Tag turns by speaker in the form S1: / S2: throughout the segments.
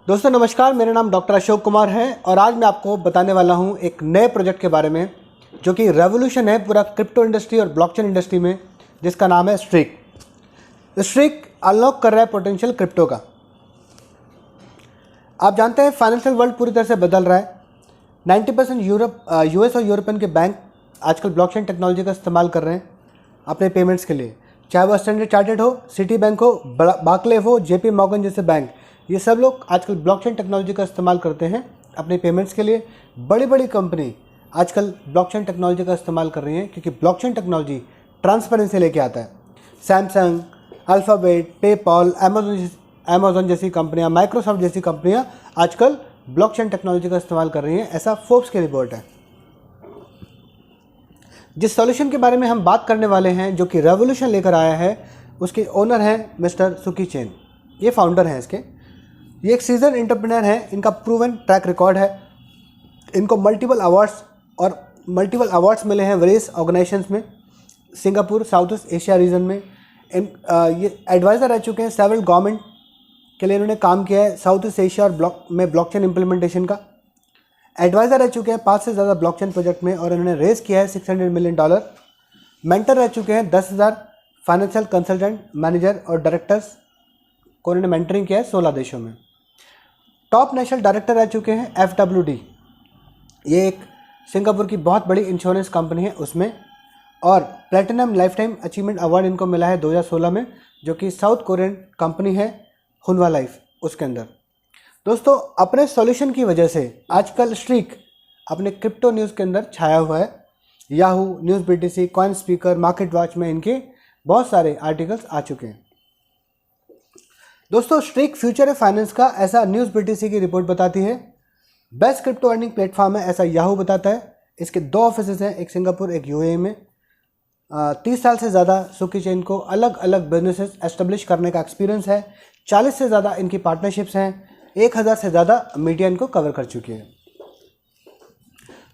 S1: दोस्तों नमस्कार, मेरा नाम डॉक्टर अशोक कुमार है और आज मैं आपको बताने वाला हूं एक नए प्रोजेक्ट के बारे में जो कि रेवोल्यूशन है पूरा क्रिप्टो इंडस्ट्री और ब्लॉकचेन इंडस्ट्री में, जिसका नाम है स्ट्रीक। स्ट्रीक अनलॉक कर रहा है पोटेंशियल क्रिप्टो का। आप जानते हैं फाइनेंशियल वर्ल्ड पूरी तरह से बदल रहा है। 90% यूएस और यूरोपियन के बैंक आजकल ब्लॉकचेन टेक्नोलॉजी का इस्तेमाल कर रहे हैं अपने पेमेंट्स के लिए, चाहे वो स्टैंडर्ड चार्टर्ड हो, सिटी बैंक हो, बार्कलेज हो, जेपी मॉर्गन जैसे बैंक। ये सब लोग आजकल ब्लॉकचेन टेक्नोलॉजी का इस्तेमाल करते हैं अपने पेमेंट्स के लिए। बड़ी बड़ी कंपनी आजकल ब्लॉकचेन टेक्नोलॉजी का इस्तेमाल कर रही हैं क्योंकि ब्लॉकचेन टेक्नोलॉजी ट्रांसपेरेंसी लेके आता है। सैमसंग, अल्फ़ाबेट, पेपॉल, अमेज़न जैसी कंपनियां, माइक्रोसॉफ्ट जैसी कंपनियां आजकल ब्लॉकचेन टेक्नोलॉजी का इस्तेमाल कर रही हैं, ऐसा फोर्ब्स की रिपोर्ट है। जिस सॉल्यूशन के बारे में हम बात करने वाले हैं, जो कि रेवोल्यूशन लेकर आया है, उसके ओनर हैं मिस्टर सुकी चेन। ये फाउंडर हैं इसके। ये एक सीजन एंटरप्रेन्योर हैं, इनका प्रूवन ट्रैक रिकॉर्ड है। इनको मल्टीपल अवार्ड्स मिले हैं वेरियस ऑर्गेनाइजेशंस में, Singapore, south east Asia region में। ये एडवाइज़र रह चुके हैं सेवरल गवर्नमेंट के लिए, इन्होंने काम किया है साउथ ईस्ट एशिया और ब्लॉकचेन इंप्लीमेंटेशन का। एडवाइज़र रह चुके हैं 5 से ज़्यादा ब्लॉकचेन प्रोजेक्ट में और इन्होंने रेज़ किया है $600 मिलियन। मेंटर रह चुके हैं 10,000 फाइनेंशियल कंसल्टेंट, मैनेजर और डायरेक्टर्स को इन्होंने मेंटरिंग किया है 16 देशों में। टॉप नेशनल डायरेक्टर रह चुके हैं FWD, ये एक सिंगापुर की बहुत बड़ी इंश्योरेंस कंपनी है उसमें, और platinum life time achievement award इनको मिला है 2016 में, जो कि साउथ कोरियन कंपनी है हुनवा लाइफ, उसके अंदर। दोस्तों अपने सॉल्यूशन की वजह से आजकल स्ट्रीक अपने क्रिप्टो न्यूज़ के अंदर छाया हुआ है। Yahoo, news BTC, coin speaker, market watch में इनके बहुत सारे आर्टिकल्स आ चुके हैं। दोस्तों स्ट्रीक फ्यूचर है फाइनेंस का, ऐसा न्यूज़ BTC की रिपोर्ट बताती है। बेस्ट क्रिप्टो अर्निंग प्लेटफॉर्म है, ऐसा याहू बताता है। इसके 2 ऑफिसेज हैं, एक सिंगापुर, एक UAE में। 30 साल से ज़्यादा सुकी चेन को अलग अलग बिजनेसेस एस्टेब्लिश करने का एक्सपीरियंस है। 40 से ज़्यादा इनकी पार्टनरशिप्स हैं। 1000 से ज़्यादा मीडिया इनको कवर कर चुकी है।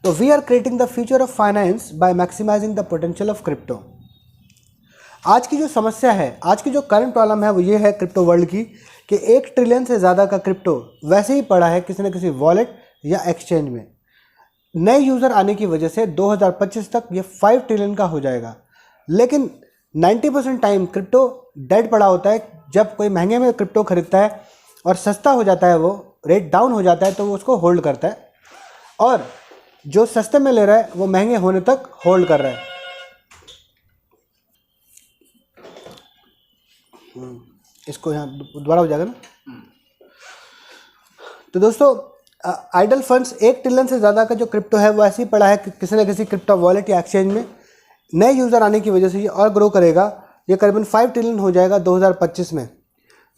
S1: तो we are creating the future of finance by maximising the potential of crypto. आज की जो समस्या है, आज की जो करंट प्रॉब्लम है, वो ये है क्रिप्टो वर्ल्ड की कि 1 ट्रिलियन से ज़्यादा का क्रिप्टो वैसे ही पड़ा है किसी न किसी वॉलेट या एक्सचेंज में। नए यूज़र आने की वजह से 2025 तक ये 5 ट्रिलियन का हो जाएगा। लेकिन 90% टाइम क्रिप्टो डेड पड़ा होता है। जब कोई महंगे में क्रिप्टो खरीदता है और सस्ता हो जाता है, वो रेट डाउन हो जाता है, तो वो उसको होल्ड करता है, और जो सस्ते में ले रहा है वो महंगे होने तक होल्ड कर रहा है। इसको यहाँ दोबारा हो जाएगा ना। तो दोस्तों आइडल फंड्स 1 ट्रिलियन से ज़्यादा का जो क्रिप्टो है वो ऐसे ही पड़ा है कि किसी न किसी क्रिप्टो वॉलेट या एक्सचेंज में। नए यूज़र आने की वजह से ये और ग्रो करेगा, ये करीबन 5 ट्रिलियन हो जाएगा 2025 में।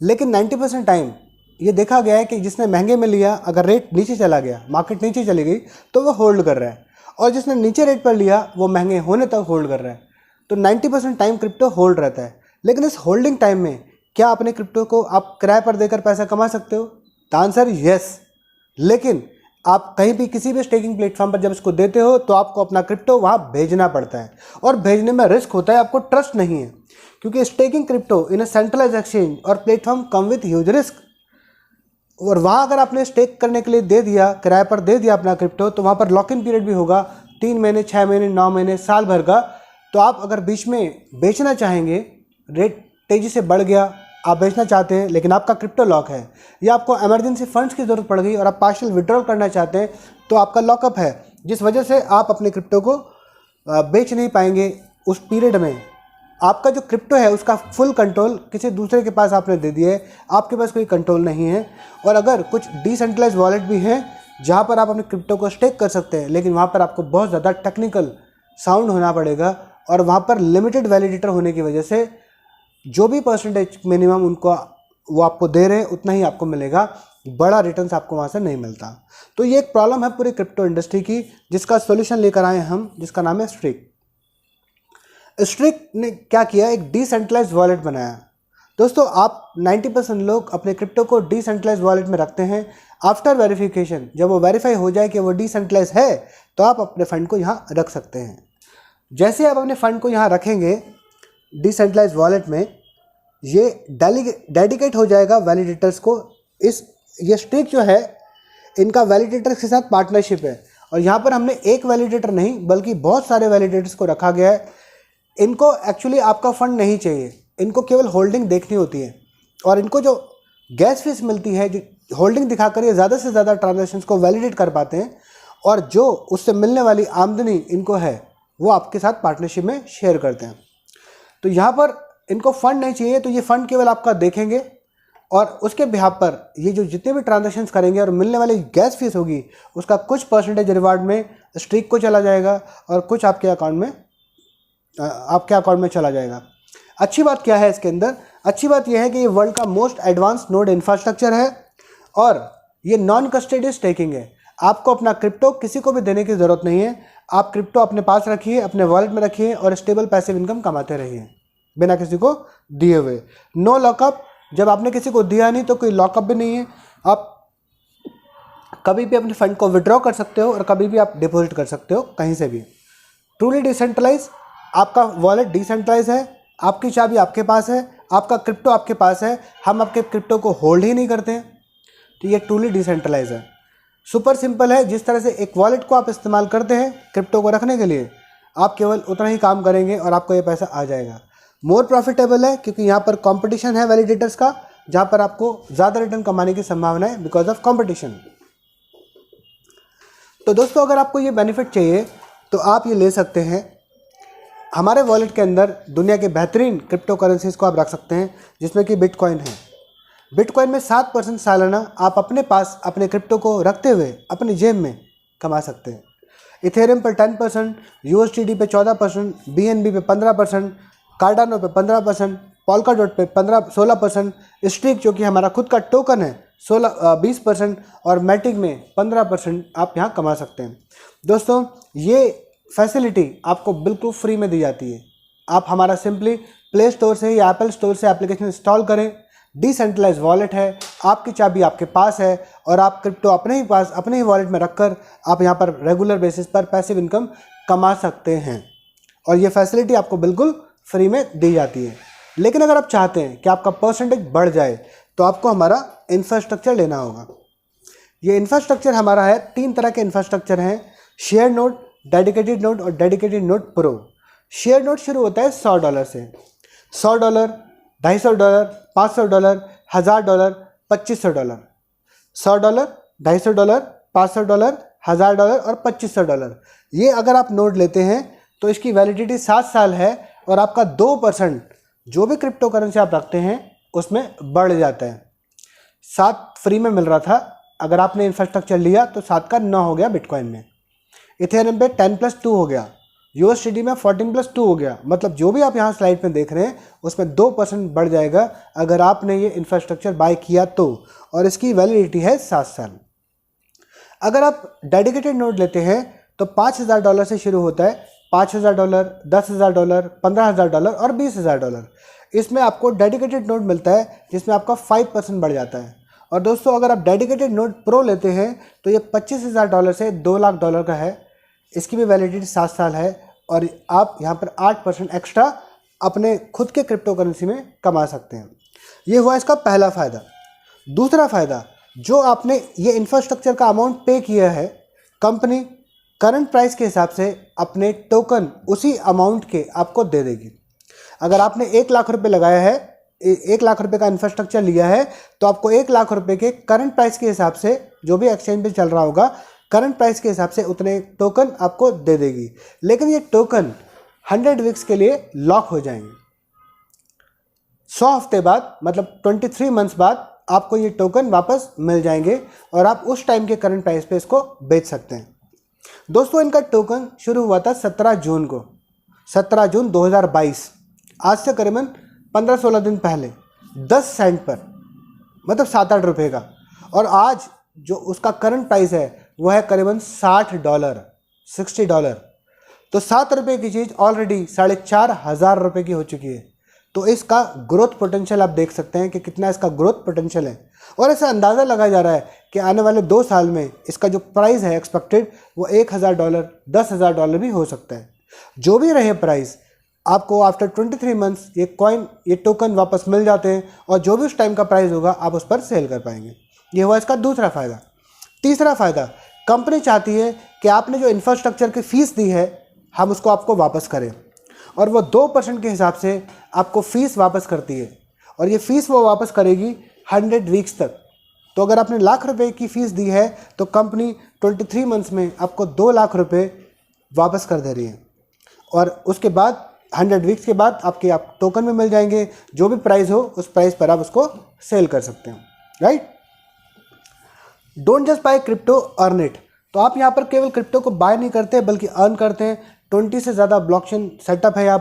S1: लेकिन 90% टाइम ये देखा गया है कि जिसने महंगे में लिया, अगर रेट नीचे चला गया, मार्केट नीचे चली गई, तो वो होल्ड कर रहा है, और जिसने नीचे रेट पर लिया वो महंगे होने तक होल्ड कर रहा है। तो 90% टाइम क्रिप्टो होल्ड रहता है। लेकिन इस होल्डिंग टाइम में क्या अपने क्रिप्टो को आप किराए पर देकर पैसा कमा सकते हो? The answer yes. लेकिन आप कहीं भी किसी भी स्टेकिंग प्लेटफॉर्म पर जब इसको देते हो तो आपको अपना क्रिप्टो वहाँ भेजना पड़ता है, और भेजने में रिस्क होता है, आपको ट्रस्ट नहीं है, क्योंकि staking crypto in a centralize exchange और platform come with huge risk. और वहाँ अगर आपने स्टेक करने के लिए दे दिया, किराए पर दे दिया अपना क्रिप्टो, तो वहाँ पर लॉक इन पीरियड भी होगा 3 महीने, 6 महीने, 9 महीने, साल भर का। तो आप अगर बीच में बेचना चाहेंगे, रेट तेज़ी से बढ़ गया, आप बेचना चाहते हैं लेकिन आपका क्रिप्टो लॉक है, या आपको इमरजेंसी फंड्स की ज़रूरत पड़ गई और आप पार्शियल विड्रॉल करना चाहते हैं, तो आपका लॉकअप है, जिस वजह से आप अपने क्रिप्टो को बेच नहीं पाएंगे उस पीरियड में। आपका जो क्रिप्टो है उसका फुल कंट्रोल किसी दूसरे के पास आपने दे दिया है, आपके पास कोई कंट्रोल नहीं है। और अगर कुछ डिसेंट्रलाइज वॉलेट भी हैं जहाँ पर आप अपने क्रिप्टो को स्टेक कर सकते हैं, लेकिन वहाँ पर आपको बहुत ज़्यादा टेक्निकल साउंड होना पड़ेगा, और वहाँ पर लिमिटेड वैलिडेटर होने की वजह से जो भी परसेंटेज मिनिमम उनको वो आपको दे रहे हैं उतना ही आपको मिलेगा, बड़ा रिटर्न्स आपको वहाँ से नहीं मिलता। तो ये एक प्रॉब्लम है पूरी क्रिप्टो इंडस्ट्री की, जिसका सोल्यूशन लेकर आए हम, जिसका नाम है स्ट्रीक। स्ट्रीक ने क्या किया, एक डिसेंट्रलाइज वॉलेट बनाया। दोस्तों आप 90% लोग अपने क्रिप्टो को डिसेंट्रलाइज वॉलेट में रखते हैं। आफ्टर वेरिफिकेशन, जब वो वेरीफाई हो जाए कि वो डिसेंट्रलाइज है, तो आप अपने फंड को यहाँ रख सकते हैं। जैसे आप अपने फंड को यहाँ रखेंगे डिसेंट्रलाइज वॉलेट में, ये डेडिकेट हो जाएगा वैलिडेटर्स को इस ये स्ट्रीक जो है इनका वैलिडेटर्स के साथ पार्टनरशिप है, और यहाँ पर हमने एक वैलिडेटर नहीं बल्कि बहुत सारे वैलिडेटर्स को रखा गया है। इनको एक्चुअली आपका फ़ंड नहीं चाहिए, इनको केवल होल्डिंग देखनी होती है, और इनको जो गैस फीस मिलती है, जो होल्डिंग दिखाकर ये ज़्यादा से ज़्यादा ट्रांजैक्शंस को वैलिडेट कर पाते हैं, और जो उससे मिलने वाली आमदनी इनको है वो आपके साथ पार्टनरशिप में शेयर करते हैं। तो यहाँ पर इनको फ़ंड नहीं चाहिए, तो ये फ़ंड केवल आपका देखेंगे और उसके बिहाफ पर ये जो जितने भी ट्रांजैक्शंस करेंगे और मिलने वाली गैस फीस होगी उसका कुछ परसेंटेज रिवार्ड में स्ट्रीक को चला जाएगा और कुछ आपके अकाउंट में चला जाएगा। अच्छी बात क्या है इसके अंदर? अच्छी बात यह है कि ये वर्ल्ड का मोस्ट एडवांस नोड इंफ्रास्ट्रक्चर है और ये नॉन कस्टडी स्टेकिंग है। आपको अपना क्रिप्टो किसी को भी देने की ज़रूरत नहीं है। आप क्रिप्टो अपने पास रखिए, अपने वॉलेट में रखिए और स्टेबल पैसिव इनकम कमाते रहिए बिना किसी को दिए हुए। नो लॉकअप, जब आपने किसी को दिया नहीं तो कोई लॉकअप भी नहीं है। आप कभी भी अपने फंड को विड्रॉ कर सकते हो और कभी भी आप डिपॉजिट कर सकते हो कहीं से भी। ट्रूली डिसेंट्रलाइज, आपका वॉलेट डिसेंट्रलाइज है, आपकी चाबी आपके पास है, आपका क्रिप्टो आपके पास है, हम आपके क्रिप्टो को होल्ड ही नहीं करते हैं, तो ये ट्रूली डिसेंट्रलाइज है। सुपर सिंपल है। जिस तरह से एक वॉलेट को आप इस्तेमाल करते हैं क्रिप्टो को रखने के लिए, आप केवल उतना ही काम करेंगे और आपको ये पैसा आ जाएगा। मोर प्रॉफिटेबल है क्योंकि यहाँ पर कंपटीशन है वैलिडेटर्स का, जहाँ पर आपको ज़्यादा रिटर्न कमाने की संभावना है बिकॉज ऑफ कंपटीशन। तो दोस्तों, अगर आपको ये बेनिफिट चाहिए तो आप ये ले सकते हैं। हमारे वॉलेट के अंदर दुनिया के बेहतरीन क्रिप्टो करेंसीज को आप रख सकते हैं, जिसमें कि बिटकॉइन है। बिटकॉइन में 7% सालाना आप अपने पास अपने क्रिप्टो को रखते हुए अपनी जेब में कमा सकते हैं। इथेरियम पर 10%, USDT पे 14%, BNB पे 15%, कार्डानो पे 15%, पोल्काडॉट पे 16%, स्ट्रीक जो कि हमारा खुद का टोकन है 20% और मैटिक में 15% आप यहाँ कमा सकते हैं। दोस्तों, ये फैसिलिटी आपको बिल्कुल फ्री में दी जाती है। आप हमारा सिंपली प्ले स्टोर से या एप्पल स्टोर से एप्लीकेशन इंस्टॉल करें। डिसेंट्रलाइज वॉलेट है, आपकी चाबी आपके पास है और आप क्रिप्टो अपने ही पास अपने ही वॉलेट में रखकर आप यहाँ पर रेगुलर बेसिस पर पैसिव इनकम कमा सकते हैं, और ये फैसिलिटी आपको बिल्कुल फ्री में दी जाती है। लेकिन अगर आप चाहते हैं कि आपका परसेंटेज बढ़ जाए तो आपको हमारा इंफ्रास्ट्रक्चर लेना होगा। ये इंफ्रास्ट्रक्चर हमारा है, 3 तरह के इंफ्रास्ट्रक्चर हैं: शेयर नोड, डेडिकेटेड नोड और dedicated node pro. Share node शुरू होता है $100 से। $100, $250, $500, $1000, $2500। $100, $250, $500, $1000 और $2500। ये अगर आप नोट लेते हैं तो इसकी वैलिडिटी 7 साल है और आपका 2% जो भी क्रिप्टो करेंसी आप रखते हैं उसमें बढ़ जाता है। 7 फ्री में मिल रहा था, अगर आपने इंफ्रास्ट्रक्चर लिया तो 7 का 9 हो गया बिटकॉइन में। इथेरियम पे 10+2 हो गया, USDT में 14+2 हो गया। मतलब जो भी आप यहाँ स्लाइड में देख रहे हैं उसमें 2% बढ़ जाएगा अगर आपने ये इंफ्रास्ट्रक्चर बाय किया तो, और इसकी वैलिडिटी है 7 साल। अगर आप डेडिकेटेड नोड लेते हैं तो $5000 से शुरू होता है। $5000, $10,000, $15,000 और $20,000। इसमें आपको डेडिकेटेड नोड मिलता है जिसमें आपका 5% बढ़ जाता है। और दोस्तों, अगर आप डेडिकेटेड नोड प्रो लेते हैं तो ये $25,000 से $2 लाख का है। इसकी भी वैलिडिटी 7 साल है और आप यहाँ पर 8% एक्स्ट्रा अपने खुद के क्रिप्टो करेंसी में कमा सकते हैं। ये हुआ इसका पहला फ़ायदा। दूसरा फ़ायदा, जो आपने ये इंफ्रास्ट्रक्चर का अमाउंट पे किया है, कंपनी करंट प्राइस के हिसाब से अपने टोकन उसी अमाउंट के आपको दे देगी। अगर आपने 1 लाख रुपए लगाया है, 1 लाख रुपए का इंफ्रास्ट्रक्चर लिया है, तो आपको 1 लाख रुपए के करंट प्राइस के हिसाब से, जो भी एक्सचेंज पे चल रहा होगा, करंट प्राइस के हिसाब से उतने टोकन आपको दे देगी। लेकिन ये टोकन 100 वीक्स के लिए लॉक हो जाएंगे। 100 हफ्ते बाद, मतलब 23 मंथ्स बाद आपको ये टोकन वापस मिल जाएंगे और आप उस टाइम के करंट प्राइस पे इसको बेच सकते हैं। दोस्तों, इनका टोकन शुरू हुआ था 17 जून को, 17 जून 2022, आज से करीबन 15-16 दिन पहले, 10 सेंट पर, मतलब 7-8 रुपये का। और आज जो उसका करंट प्राइस है वो है करीबन $60। तो 7 रुपये की चीज़ ऑलरेडी 4,500 की हो चुकी है। तो इसका ग्रोथ पोटेंशियल आप देख सकते हैं कि कितना इसका ग्रोथ पोटेंशियल है। और ऐसा अंदाज़ा लगाया जा रहा है कि आने वाले 2 साल में इसका जो प्राइस है एक्सपेक्टेड वो $1,000, $10,000 भी हो सकता है। जो भी रहे प्राइस, आपको आफ्टर 23 मंथ्स ये टोकन वापस मिल जाते हैं और जो भी उस टाइम का प्राइस होगा आप उस पर सेल कर पाएंगे। ये हुआ इसका दूसरा फ़ायदा। तीसरा फ़ायदा, कंपनी चाहती है कि आपने जो इंफ्रास्ट्रक्चर की फ़ीस दी है हम उसको आपको वापस करें, और वो 2% के हिसाब से आपको फ़ीस वापस करती है, और ये फ़ीस वो वापस करेगी 100 वीक्स तक। तो अगर आपने ₹1,00,000 की फ़ीस दी है तो कंपनी 23 मंथ्स में आपको ₹2,00,000 वापस कर दे रही है, और उसके बाद 100 वीक्स के बाद आप टोकन में मिल जाएंगे, जो भी प्राइस हो उस प्राइस पर आप उसको सेल कर सकते हैं, right. Don't just by crypto, earn it. तो आप यहाँ पर केवल क्रिप्टो को बाय नहीं करते बल्कि अर्न करते हैं। 20 से ज़्यादा ब्लॉकचेन सेटअप है यहाँ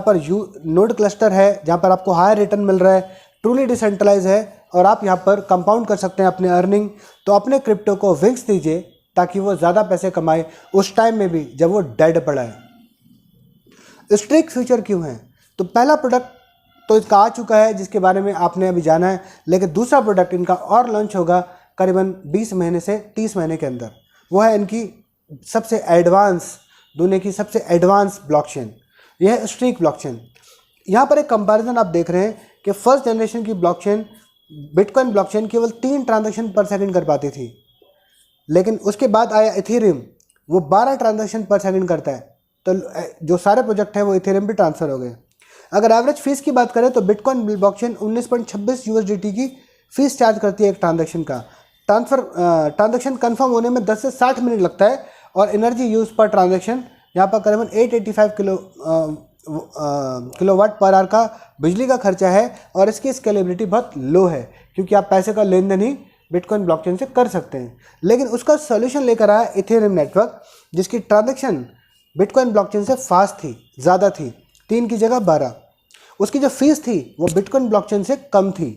S1: पर नोड क्लस्टर है जहाँ पर आपको हायर रिटर्न मिल रहा है, ट्रूली डिसेंट्रलाइज है, और आप यहाँ पर कंपाउंड कर सकते हैं अपने अर्निंग। तो अपने क्रिप्टो को विंग्स दीजिए ताकि वो ज़्यादा पैसे कमाए उस टाइम में भी जब वो डेड पड़ा है। स्ट्रीक फ्यूचर क्यों है? तो पहला प्रोडक्ट तो इसका आ चुका है जिसके बारे में आपने अभी जाना है, लेकिन दूसरा प्रोडक्ट इनका और लॉन्च होगा करीबन 20 महीने से 30 महीने के अंदर। वो है इनकी सबसे एडवांस, दुनिया की सबसे एडवांस ब्लॉकचेन, यह है स्ट्रीक ब्लॉकचेन। यहाँ पर एक कंपैरिजन आप देख रहे हैं कि फर्स्ट जनरेशन की ब्लॉकचेन बिटकॉइन ब्लॉकचेन केवल 3 ट्रांजैक्शन पर सेकंड कर पाती थी, लेकिन उसके बाद आया इथेरियम, वो 12 ट्रांजैक्शन पर सेकंड करता है। तो जो सारे प्रोजेक्ट हैं वो इथेरियम पे ट्रांसफ़र हो गए। अगर एवरेज फीस की बात करें तो बिटकॉइन ब्लॉकचेन 19.26 USDT की फ़ीस चार्ज करती है एक ट्रांजैक्शन का। ट्रांजैक्शन कंफर्म होने में 10 से 60 मिनट लगता है, और एनर्जी यूज़ पर ट्रांजैक्शन यहाँ पर करीबन 885 किलोवाट पर आवर का बिजली का खर्चा है, और इसकी स्केलेबिलिटी बहुत लो है क्योंकि आप पैसे का लेन देन ही बिटकॉइन ब्लॉकचेन से कर सकते हैं। लेकिन उसका सोल्यूशन लेकर आया इथेरियम नेटवर्क, जिसकी ट्रांजैक्शन बिटकॉइन ब्लॉकचेन से फास्ट थी, ज़्यादा थी, 3 की जगह 12। उसकी जो फीस थी वो बिटकॉइन ब्लॉकचेन से कम थी।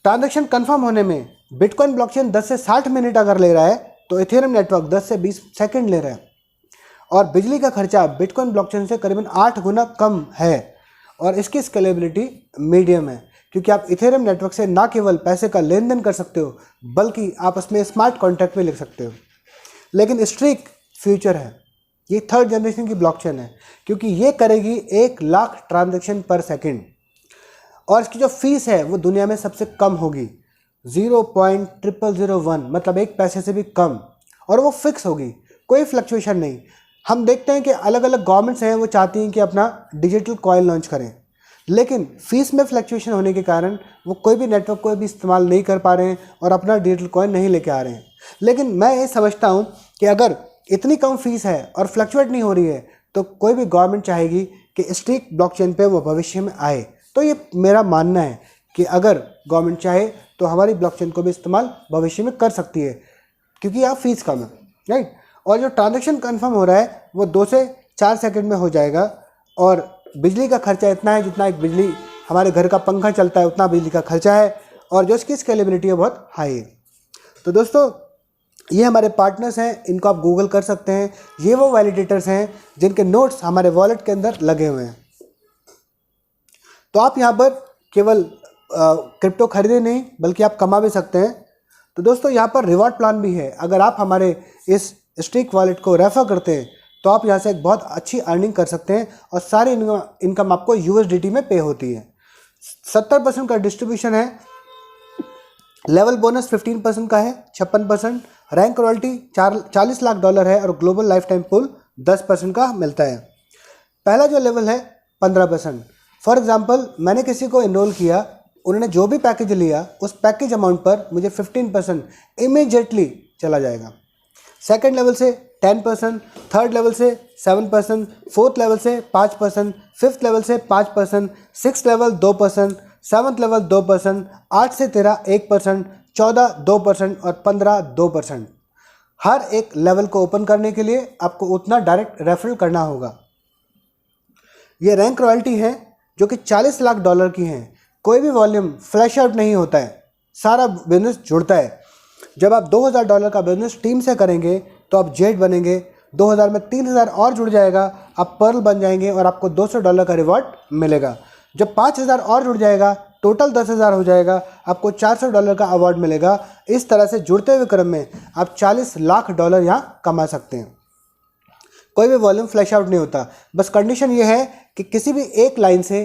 S1: ट्रांजैक्शन कंफर्म होने में बिटकॉइन ब्लॉकचेन 10 से 60 मिनट अगर ले रहा है तो इथेरियम नेटवर्क 10 से 20 सेकंड ले रहा है, और बिजली का खर्चा बिटकॉइन ब्लॉकचेन से करीबन 8 गुना कम है, और इसकी स्केलेबिलिटी मीडियम है क्योंकि आप इथेरियम नेटवर्क से ना केवल पैसे का लेन देन कर सकते हो बल्कि आप उसमें स्मार्ट कॉन्ट्रैक्ट भी लिख सकते हो। लेकिन स्ट्रीक फ्यूचर है, ये थर्ड जनरेशन की ब्लॉकचेन है क्योंकि ये करेगी 1,00,000 ट्रांजैक्शन पर सेकंड, और इसकी जो फीस है वो दुनिया में सबसे कम होगी, 0.0001, मतलब 1 पैसे से भी कम, और वो फिक्स होगी, कोई फ्लक्चुएशन नहीं। हम देखते हैं कि अलग अलग गवर्नमेंट्स हैं वो चाहती हैं कि अपना डिजिटल कॉइन लॉन्च करें, लेकिन फीस में फ्लक्चुएशन होने के कारण वो कोई भी नेटवर्क कोई भी इस्तेमाल नहीं कर पा रहे हैं और अपना डिजिटल कॉइन नहीं लेके आ रहे हैं। लेकिन मैं ये समझता हूँ कि अगर इतनी कम फीस है और फ्लक्चुएट नहीं हो रही है तो कोई भी गवर्नमेंट चाहेगी कि स्ट्रीक ब्लॉकचेन पे वो भविष्य में आए। तो ये मेरा मानना है कि अगर गवर्नमेंट चाहे तो हमारी ब्लॉकचेन को भी इस्तेमाल भविष्य में कर सकती है क्योंकि यहाँ फीस कम है, राइट। और जो ट्रांजैक्शन कंफर्म हो रहा है वो 2 से 4 सेकंड में हो जाएगा, और बिजली का खर्चा इतना है जितना एक बिजली हमारे घर का पंखा चलता है उतना बिजली का खर्चा है, और जो इसकी स्केलेबिलिटी है बहुत हाई है। तो दोस्तों ये हमारे पार्टनर्स हैं, इनको आप गूगल कर सकते हैं। ये वो वैलिडेटर्स हैं जिनके नोट्स हमारे वॉलेट के अंदर लगे हुए हैं। तो आप यहाँ पर केवल क्रिप्टो खरीदे नहीं बल्कि आप कमा भी सकते हैं। तो दोस्तों यहाँ पर रिवॉर्ड प्लान भी है, अगर आप हमारे इस स्ट्रीक वॉलेट को रेफर करते हैं तो आप यहाँ से एक बहुत अच्छी अर्निंग कर सकते हैं, और सारी इनकम आपको USDT में पे होती है। 70% का डिस्ट्रीब्यूशन है, लेवल बोनस 15% का है, 56%, रैंक रॉयल्टी $40 लाख है, और ग्लोबल लाइफ टाइम पूल 10% का मिलता है। पहला जो लेवल है 15%। फॉर एग्जांपल मैंने किसी को इनरोल किया, उन्होंने जो भी पैकेज लिया उस पैकेज अमाउंट पर मुझे 15% इमीडिएटली चला जाएगा। सेकंड लेवल से 10%, थर्ड लेवल से 7%, फोर्थ लेवल से 5%, फिफ्थ लेवल से 5%, सिक्स लेवल 2%, सेवन्थ लेवल 2%, 8 से 13 1%, 14 2% और 15 2%। हर एक लेवल को ओपन करने के लिए आपको उतना डायरेक्ट रेफरल करना होगा। ये रैंक रॉयल्टी है जो कि $40 लाख की है। कोई भी वॉल्यूम फ्लैश आउट नहीं होता है, सारा बिजनेस जुड़ता है। जब आप $2000 का बिजनेस टीम से करेंगे तो आप जेड बनेंगे, 2000 में 3000 और जुड़ जाएगा, आप पर्ल बन जाएंगे और आपको $200 का रिवॉर्ड मिलेगा। जब 5000 और जुड़ जाएगा टोटल 10,000 हो जाएगा, आपको $400 का अवार्ड मिलेगा। इस तरह से जुड़ते हुए क्रम में आप $40 लाख यहाँ कमा सकते हैं। कोई भी वॉल्यूम फ्लैश आउट नहीं होता, बस कंडीशन ये है कि किसी भी एक लाइन से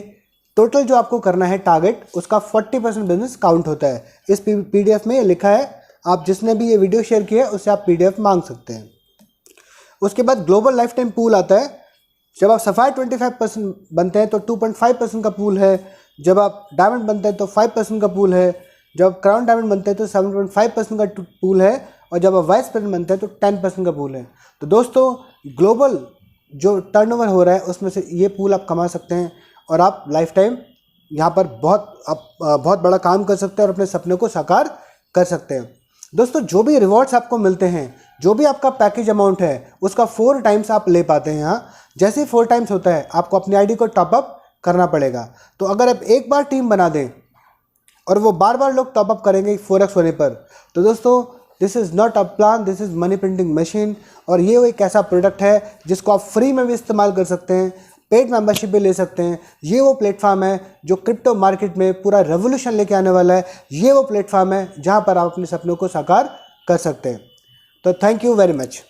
S1: टोटल जो आपको करना है टारगेट, उसका 40% बिजनेस काउंट होता है। इस PDF में ये लिखा है, आप जिसने भी ये वीडियो शेयर किया है उससे आप PDF मांग सकते हैं। उसके बाद ग्लोबल लाइफ टाइम पूल आता है। जब आप सफ़ायर 25% बनते हैं तो 2.5% का पूल है। जब आप डायमंड बनते हैं तो 5% का पूल है। जब आप क्राउन डायमंड बनते हैं तो 7.5% का पूल है। और जब आप वाइस प्रेसिडेंट बनते हैं तो 10% का पूल है। तो दोस्तों, ग्लोबल जो टर्नओवर हो रहा है उसमें से ये पूल आप कमा सकते हैं और आप लाइफ टाइम यहाँ पर बहुत बड़ा काम कर सकते हैं और अपने सपने को साकार कर सकते हैं। दोस्तों, जो भी रिवॉर्ड्स आपको मिलते हैं, जो भी आपका पैकेज अमाउंट है, उसका 4 टाइम्स आप ले पाते हैं यहाँ। जैसे ही 4 टाइम्स होता है आपको अपनी आईडी को टॉपअप करना पड़ेगा। तो अगर आप एक बार टीम बना दें और वो बार बार लोग टॉपअप करेंगे 4x होने पर, तो दोस्तों this is not a plan, this is money printing machine. और ये एक ऐसा प्रोडक्ट है जिसको आप फ्री में भी इस्तेमाल कर सकते हैं, पेड मेंबरशिप भी ले सकते हैं। ये वो प्लेटफॉर्म है जो क्रिप्टो मार्केट में पूरा रेवोल्यूशन लेके आने वाला है। ये वो प्लेटफॉर्म है जहाँ पर आप अपने सपनों को साकार कर सकते हैं। तो थैंक यू वेरी मच।